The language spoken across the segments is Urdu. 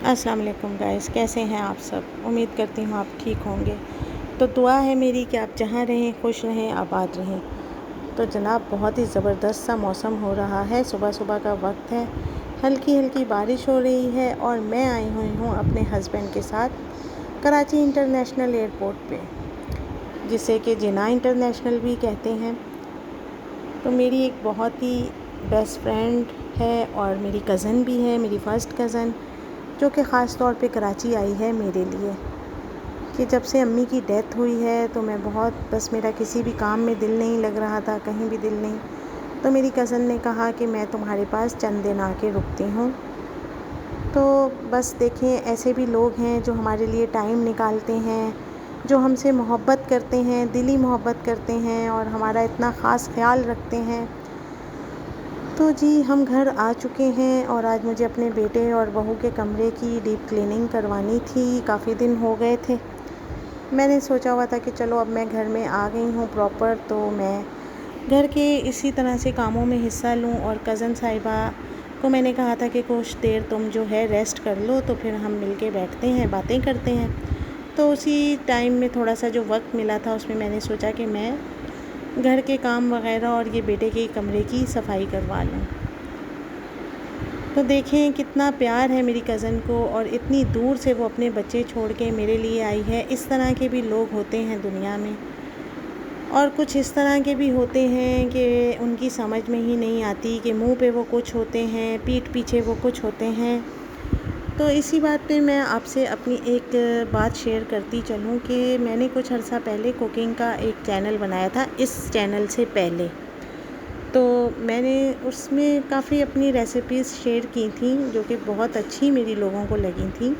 السلام علیکم گائز، کیسے ہیں آپ سب؟ امید کرتی ہوں آپ ٹھیک ہوں گے۔ تو دعا ہے میری کہ آپ جہاں رہیں خوش رہیں، آباد رہیں۔ تو جناب بہت ہی زبردست سا موسم ہو رہا ہے، صبح صبح کا وقت ہے، ہلکی ہلکی بارش ہو رہی ہے اور میں آئی ہوئی ہوں اپنے ہسبینڈ کے ساتھ کراچی انٹرنیشنل ایئرپورٹ پہ، جسے کہ جناح انٹرنیشنل بھی کہتے ہیں۔ تو میری ایک بہت ہی بیسٹ فرینڈ ہے اور میری کزن بھی ہے، میری فرسٹ کزن، جو کہ خاص طور پہ کراچی آئی ہے میرے لیے، کہ جب سے امی کی ڈیتھ ہوئی ہے تو میں بس میرا کسی بھی کام میں دل نہیں لگ رہا تھا، کہیں بھی دل نہیں، تو میری کزن نے کہا کہ میں تمہارے پاس چند دن آ کے رکتی ہوں۔ تو بس دیکھیں، ایسے بھی لوگ ہیں جو ہمارے لیے ٹائم نکالتے ہیں، جو ہم سے محبت کرتے ہیں، دلی محبت کرتے ہیں اور ہمارا اتنا خاص خیال رکھتے ہیں۔ تو جی ہم گھر آ چکے ہیں اور آج مجھے اپنے بیٹے اور بہو کے کمرے کی ڈیپ کلیننگ کروانی تھی، کافی دن ہو گئے تھے۔ میں نے سوچا ہوا تھا کہ چلو اب میں گھر میں آ گئی ہوں پراپر، تو میں گھر کے اسی طرح سے کاموں میں حصہ لوں، اور کزن صاحبہ کو میں نے کہا تھا کہ کچھ دیر تم جو ہے ریسٹ کر لو، تو پھر ہم مل کے بیٹھتے ہیں، باتیں کرتے ہیں۔ تو اسی ٹائم میں تھوڑا سا جو وقت ملا تھا اس میں میں نے سوچا کہ میں گھر کے کام وغیرہ اور یہ بیٹے کے کمرے کی صفائی کروا لوں۔ تو دیکھیں کتنا پیار ہے میری کزن کو، اور اتنی دور سے وہ اپنے بچے چھوڑ کے میرے لیے آئی ہے۔ اس طرح کے بھی لوگ ہوتے ہیں دنیا میں، اور کچھ اس طرح کے بھی ہوتے ہیں کہ ان کی سمجھ میں ہی نہیں آتی کہ منہ پہ وہ کچھ ہوتے ہیں، پیٹھ پیچھے وہ کچھ ہوتے ہیں۔ تو اسی بات پہ میں آپ سے اپنی ایک بات شیئر کرتی چلوں کہ میں نے کچھ عرصہ پہلے کوکنگ کا ایک چینل بنایا تھا، اس چینل سے پہلے۔ تو میں نے اس میں کافی اپنی ریسیپیز شیئر کی تھیں، جو کہ بہت اچھی میری لوگوں کو لگی تھیں،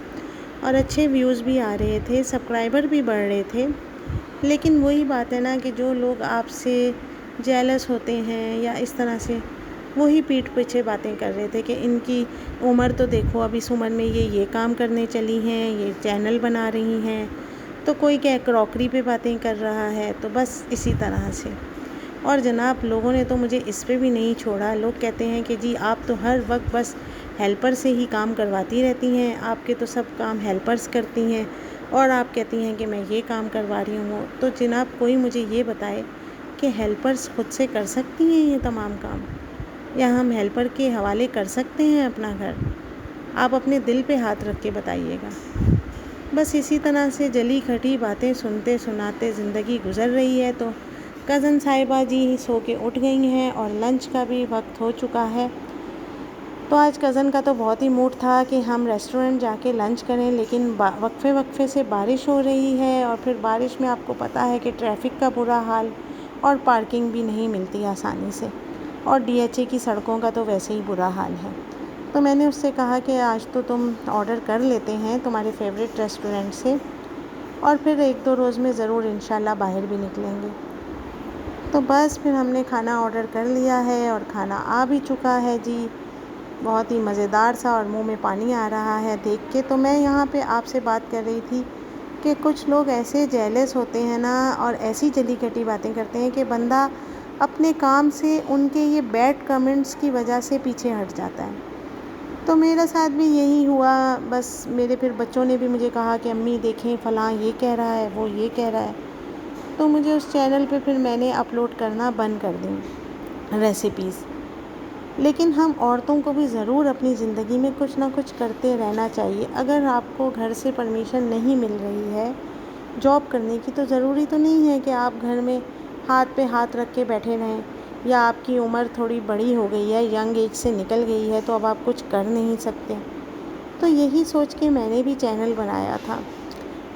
اور اچھے ویوز بھی آ رہے تھے، سبسکرائبر بھی بڑھ رہے تھے۔ لیکن وہی بات ہے نا کہ جو لوگ آپ سے جیلس ہوتے ہیں یا اس طرح سے، وہی پیٹھ پیچھے باتیں کر رہے تھے کہ ان کی عمر تو دیکھو، اب اس عمر میں یہ کام کرنے چلی ہیں، یہ چینل بنا رہی ہیں، تو کوئی کیا کراکری پہ باتیں کر رہا ہے، تو بس اسی طرح سے۔ اور جناب لوگوں نے تو مجھے اس پہ بھی نہیں چھوڑا، لوگ کہتے ہیں کہ جی آپ تو ہر وقت بس ہیلپر سے ہی کام کرواتی رہتی ہیں، آپ کے تو سب کام ہیلپرز کرتی ہیں، اور آپ کہتی ہیں کہ میں یہ کام کروا رہی ہوں۔ تو جناب کوئی مجھے یہ بتائے کہ ہیلپرز خود سے کر سکتی ہیں یہ تمام کام، یا ہم ہیلپر کے حوالے کر سکتے ہیں اپنا گھر؟ آپ اپنے دل پہ ہاتھ رکھ کے بتائیے گا۔ بس اسی طرح سے جلی کھٹی باتیں سنتے سناتے زندگی گزر رہی ہے۔ تو کزن صاحبہ جی سو کے اٹھ گئی ہیں اور لنچ کا بھی وقت ہو چکا ہے۔ تو آج کزن کا تو بہت ہی موڈ تھا کہ ہم ریسٹورنٹ جا کے لنچ کریں، لیکن وقفے وقفے سے بارش ہو رہی ہے، اور پھر بارش میں آپ کو پتہ ہے کہ ٹریفک کا برا حال، اور پارکنگ بھی نہیں ملتی آسانی سے، اور DHA کی سڑکوں کا تو ویسے ہی برا حال ہے۔ تو میں نے اس سے کہا کہ آج تو تم آرڈر کر لیتے ہیں تمہارے فیوریٹ ریسٹورنٹ سے، اور پھر ایک دو روز میں ضرور انشاءاللہ باہر بھی نکلیں گے۔ تو بس پھر ہم نے کھانا آرڈر کر لیا ہے اور کھانا آ بھی چکا ہے جی، بہت ہی مزیدار سا، اور منہ میں پانی آ رہا ہے دیکھ کے۔ تو میں یہاں پہ آپ سے بات کر رہی تھی کہ کچھ لوگ ایسے جیلس ہوتے ہیں نا، اور ایسی جلی کٹی باتیں کرتے ہیں کہ بندہ اپنے کام سے ان کے یہ بیڈ کمنٹس کی وجہ سے پیچھے ہٹ جاتا ہے۔ تو میرے ساتھ بھی یہی ہوا، بس میرے پھر بچوں نے بھی مجھے کہا کہ امی دیکھیں فلاں یہ کہہ رہا ہے، وہ یہ کہہ رہا ہے، تو مجھے اس چینل پہ پھر میں نے اپلوڈ کرنا بند کر دیں ریسیپیز۔ لیکن ہم عورتوں کو بھی ضرور اپنی زندگی میں کچھ نہ کچھ کرتے رہنا چاہیے۔ اگر آپ کو گھر سے پرمیشن نہیں مل رہی ہے جاب کرنے کی، تو ضروری تو نہیں ہے کہ آپ گھر میں ہاتھ پہ ہاتھ رکھ کے بیٹھے رہیں، یا آپ کی عمر تھوڑی بڑی ہو گئی ہے، ینگ ایج سے نکل گئی ہے، تو اب آپ کچھ کر نہیں سکتے۔ تو یہی سوچ کے میں نے بھی چینل بنایا تھا۔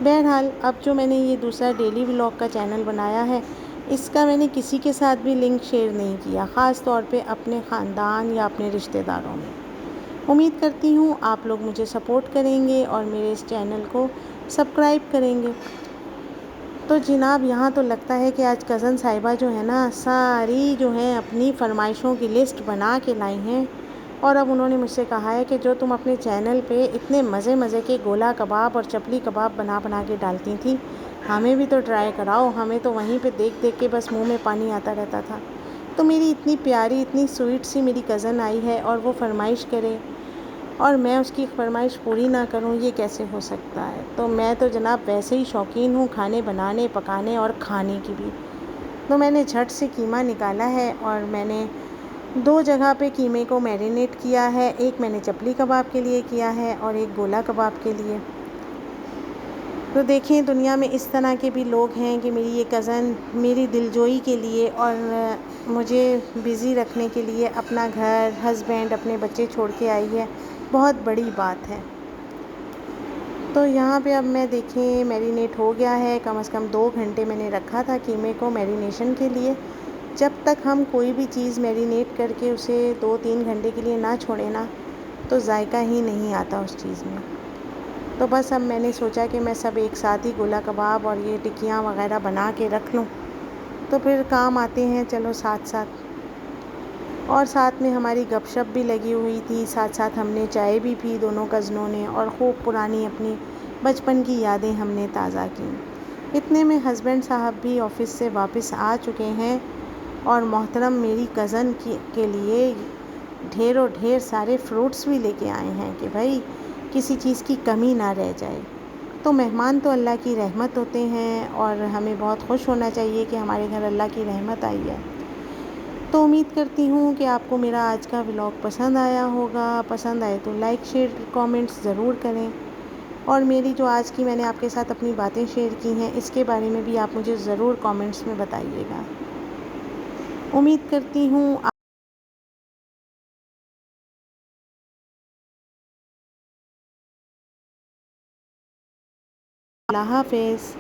بہرحال اب جو میں نے یہ دوسرا ڈیلی ولاگ کا چینل بنایا ہے، اس کا میں نے کسی کے ساتھ بھی لنک شیئر نہیں کیا، خاص طور پہ اپنے خاندان یا اپنے رشتہ داروں میں۔ امید کرتی ہوں آپ لوگ مجھے سپورٹ کریں گے اور میرے اس چینل کو سبسکرائب کریں گے۔ تو جناب یہاں تو لگتا ہے کہ آج کزن صاحبہ جو ہے نا، ساری جو ہیں اپنی فرمائشوں کی لسٹ بنا کے لائی ہیں، اور اب انہوں نے مجھ سے کہا ہے کہ جو تم اپنے چینل پہ اتنے مزے مزے کے گولا کباب اور چپلی کباب بنا بنا کے ڈالتی تھیں، ہمیں بھی تو ٹرائی کراؤ، ہمیں تو وہیں پہ دیکھ دیکھ کے بس منہ میں پانی آتا رہتا تھا۔ تو میری اتنی پیاری، اتنی سویٹ سی میری کزن آئی ہے اور وہ فرمائش کرے اور میں اس کی فرمائش پوری نہ کروں، یہ کیسے ہو سکتا ہے؟ تو میں تو جناب ویسے ہی شوقین ہوں کھانے بنانے، پکانے اور کھانے کی بھی۔ تو میں نے جھٹ سے قیمہ نکالا ہے اور میں نے 2 جگہ پہ قیمے کو میرینیٹ کیا ہے، ایک میں نے چپلی کباب کے لیے کیا ہے اور ایک گولا کباب کے لیے۔ تو دیکھیں دنیا میں اس طرح کے بھی لوگ ہیں کہ میری یہ کزن میری دلجوئی کے لیے اور مجھے بزی رکھنے کے لیے اپنا گھر، ہسبینڈ، اپنے بچے چھوڑ کے آئی ہے، بہت بڑی بات ہے۔ تو یہاں پہ اب میں دیکھیں میرینیٹ ہو گیا ہے، کم از کم 2 گھنٹے میں نے رکھا تھا قیمے کو میرینیشن کے لیے۔ جب تک ہم کوئی بھی چیز میرینیٹ کر کے اسے 2-3 گھنٹے کے لیے نہ چھوڑیں نا تو ذائقہ ہی نہیں آتا اس چیز میں۔ تو بس اب میں نے سوچا کہ میں سب ایک ساتھ ہی گولا کباب اور یہ ٹکیاں وغیرہ بنا کے رکھ لوں، تو پھر کام آتے ہیں چلو ساتھ ساتھ۔ اور ساتھ میں ہماری گپ شپ بھی لگی ہوئی تھی، ساتھ ساتھ ہم نے چائے بھی پی دونوں کزنوں نے، اور خوب پرانی اپنی بچپن کی یادیں ہم نے تازہ کیں۔ اتنے میں ہسبینڈ صاحب بھی آفس سے واپس آ چکے ہیں اور محترم میری کزن کے لیے ڈھیر سارے فروٹس بھی لے کے آئے ہیں کہ بھائی کسی چیز کی کمی نہ رہ جائے۔ تو مہمان تو اللہ کی رحمت ہوتے ہیں اور ہمیں بہت خوش ہونا چاہیے کہ ہمارے گھر اللہ کی رحمت آئی ہے۔ تو امید کرتی ہوں کہ آپ کو میرا آج کا ولاگ پسند آیا ہوگا، پسند آئے تو لائک شیئر کامنٹس ضرور کریں، اور میری جو آج کی میں نے آپ کے ساتھ اپنی باتیں شیئر کی ہیں اس کے بارے میں بھی آپ مجھے ضرور کامنٹس میں بتائیے گا۔ امید کرتی ہوں اللہ حافظ۔